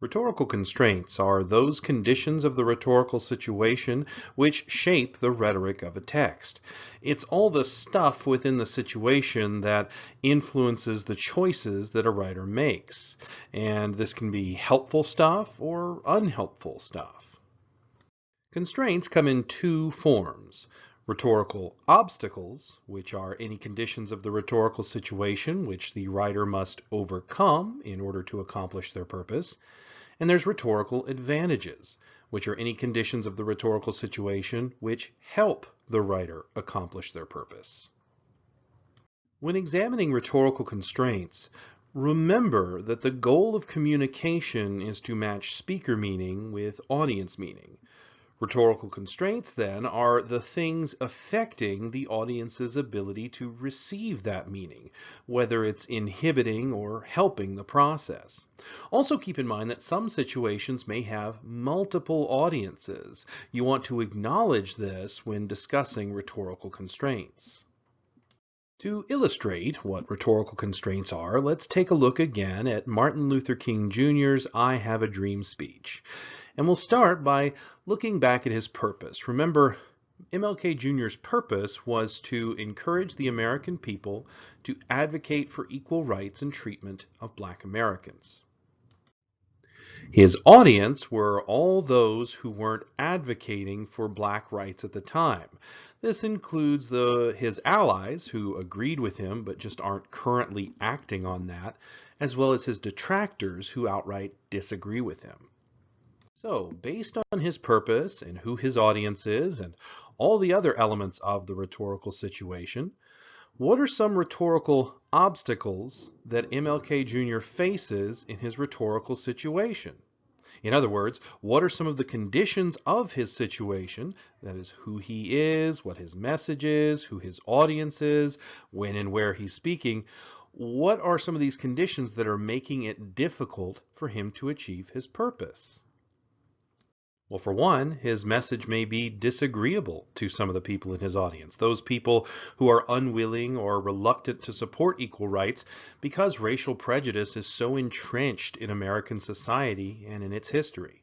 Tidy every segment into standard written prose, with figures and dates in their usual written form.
Rhetorical constraints are those conditions of the rhetorical situation which shape the rhetoric of a text. It's all the stuff within the situation that influences the choices that a writer makes. And this can be helpful stuff or unhelpful stuff. Constraints come in two forms. Rhetorical obstacles, which are any conditions of the rhetorical situation which the writer must overcome in order to accomplish their purpose. And there's rhetorical advantages, which are any conditions of the rhetorical situation which help the writer accomplish their purpose. When examining rhetorical constraints, remember that the goal of communication is to match speaker meaning with audience meaning. Rhetorical constraints, then, are the things affecting the audience's ability to receive that meaning, whether it's inhibiting or helping the process. Also keep in mind that some situations may have multiple audiences. You want to acknowledge this when discussing rhetorical constraints. To illustrate what rhetorical constraints are, let's take a look again at Martin Luther King Jr.'s I Have a Dream speech. And we'll start by looking back at his purpose. Remember, MLK Jr.'s purpose was to encourage the American people to advocate for equal rights and treatment of Black Americans. His audience were all those who weren't advocating for Black rights at the time. This includes his allies who agreed with him but just aren't currently acting on that, as well as his detractors who outright disagree with him. So, based on his purpose and who his audience is and all the other elements of the rhetorical situation, what are some rhetorical obstacles that MLK Jr. faces in his rhetorical situation? In other words, what are some of the conditions of his situation, that is, who he is, what his message is, who his audience is, when and where he's speaking? What are some of these conditions that are making it difficult for him to achieve his purpose? Well, for one, his message may be disagreeable to some of the people in his audience, those people who are unwilling or reluctant to support equal rights because racial prejudice is so entrenched in American society and in its history.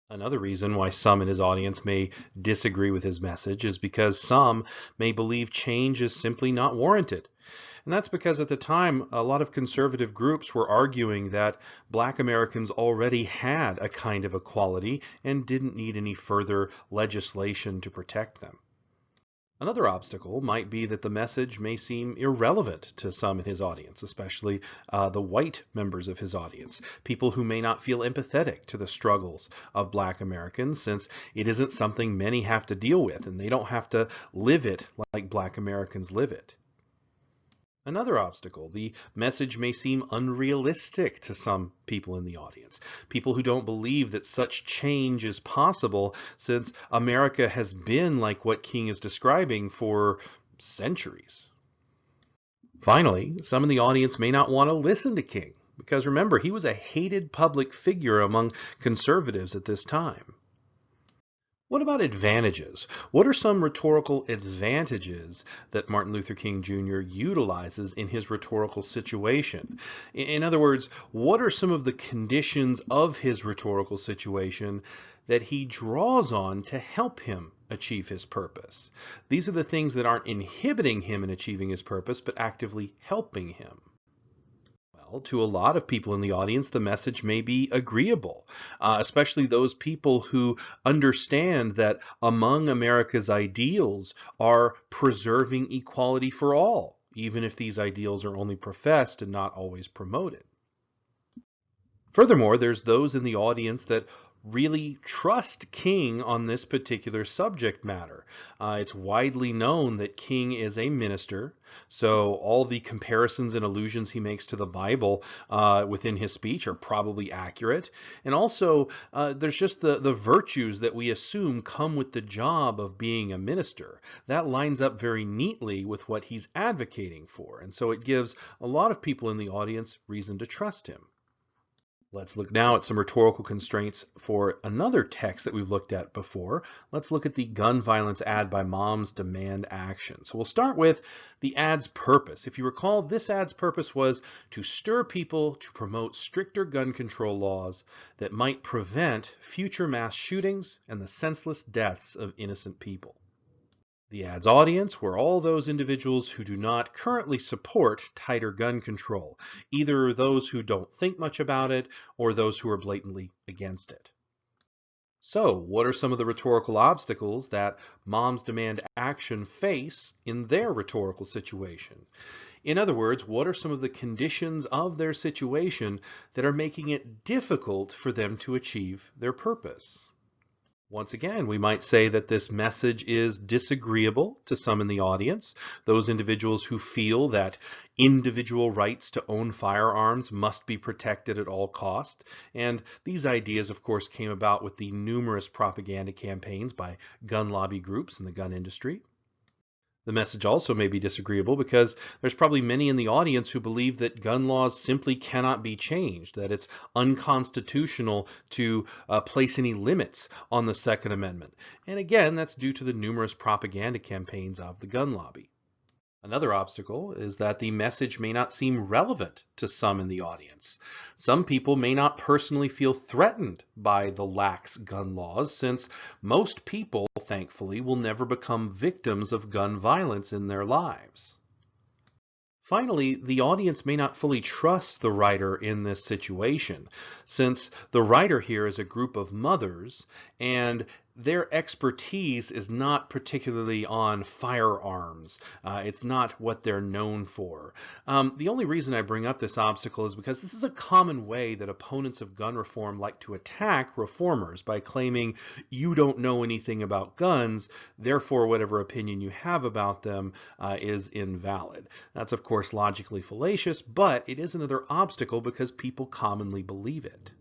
Another reason why some in his audience may disagree with his message is because some may believe change is simply not warranted. And that's because at the time, a lot of conservative groups were arguing that Black Americans already had a kind of equality and didn't need any further legislation to protect them. Another obstacle might be that the message may seem irrelevant to some in his audience, especially the white members of his audience, people who may not feel empathetic to the struggles of Black Americans, since it isn't something many have to deal with and they don't have to live it like Black Americans live it. Another obstacle, the message may seem unrealistic to some people in the audience, people who don't believe that such change is possible since America has been like what King is describing for centuries. Finally, some in the audience may not want to listen to King because remember, he was a hated public figure among conservatives at this time. What about advantages? What are some rhetorical advantages that Martin Luther King Jr. utilizes in his rhetorical situation? In other words, what are some of the conditions of his rhetorical situation that he draws on to help him achieve his purpose? These are the things that aren't inhibiting him in achieving his purpose, but actively helping him. Well, to a lot of people in the audience, the message may be agreeable, especially those people who understand that among America's ideals are preserving equality for all, even if these ideals are only professed and not always promoted. Furthermore, there's those in the audience that really trust King on this particular subject matter. It's widely known that King is a minister, so all the comparisons and allusions he makes to the Bible within his speech are probably accurate. And also, there's just the virtues that we assume come with the job of being a minister. That lines up very neatly with what he's advocating for, and so it gives a lot of people in the audience reason to trust him. Let's look now at some rhetorical constraints for another text that we've looked at before. Let's look at the gun violence ad by Moms Demand Action. So we'll start with the ad's purpose. If you recall, this ad's purpose was to stir people to promote stricter gun control laws that might prevent future mass shootings and the senseless deaths of innocent people. The ad's audience were all those individuals who do not currently support tighter gun control, either those who don't think much about it or those who are blatantly against it. So, what are some of the rhetorical obstacles that Moms Demand Action face in their rhetorical situation? In other words, what are some of the conditions of their situation that are making it difficult for them to achieve their purpose? Once again, we might say that this message is disagreeable to some in the audience, those individuals who feel that individual rights to own firearms must be protected at all costs. And these ideas, of course, came about with the numerous propaganda campaigns by gun lobby groups in the gun industry. The message also may be disagreeable because there's probably many in the audience who believe that gun laws simply cannot be changed, that it's unconstitutional to place any limits on the Second Amendment. And again, that's due to the numerous propaganda campaigns of the gun lobby. Another obstacle is that the message may not seem relevant to some in the audience. Some people may not personally feel threatened by the lax gun laws, since most people, thankfully, will never become victims of gun violence in their lives. Finally, the audience may not fully trust the writer in this situation, since the writer here is a group of mothers and their expertise is not particularly on firearms. It's not what they're known for. The only reason I bring up this obstacle is because this is a common way that opponents of gun reform like to attack reformers by claiming you don't know anything about guns, therefore whatever opinion you have about them is invalid. That's of course logically fallacious, but it is another obstacle because people commonly believe it.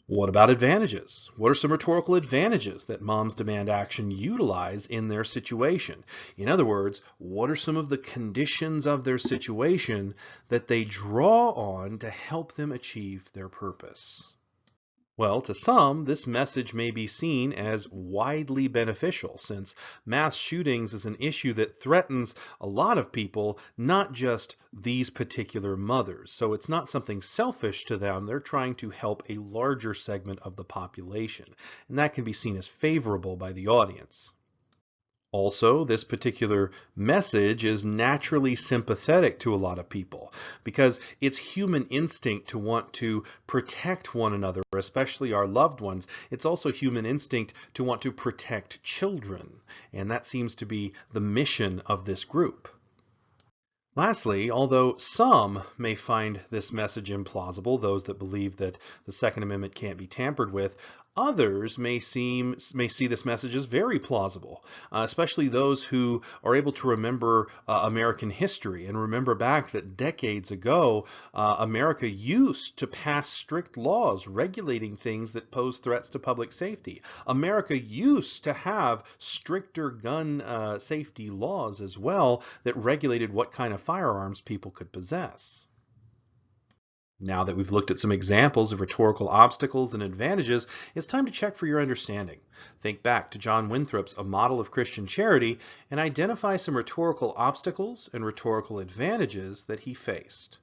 What about advantages? What are some rhetorical advantages that Moms Demand Action utilize in their situation? In other words, what are some of the conditions of their situation that they draw on to help them achieve their purpose? Well, to some, this message may be seen as widely beneficial, since mass shootings is an issue that threatens a lot of people, not just these particular mothers. So it's not something selfish to them. They're trying to help a larger segment of the population, and that can be seen as favorable by the audience. Also, this particular message is naturally sympathetic to a lot of people because it's human instinct to want to protect one another, especially our loved ones. It's also human instinct to want to protect children, and that seems to be the mission of this group. Lastly, although some may find this message implausible, those that believe that the Second Amendment can't be tampered with, others may see this message as very plausible, especially those who are able to remember American history and remember back that decades ago, America used to pass strict laws regulating things that pose threats to public safety. America used to have stricter gun safety laws as well that regulated what kind of firearms people could possess. Now that we've looked at some examples of rhetorical obstacles and advantages, it's time to check for your understanding. Think back to John Winthrop's A Model of Christian Charity and identify some rhetorical obstacles and rhetorical advantages that he faced.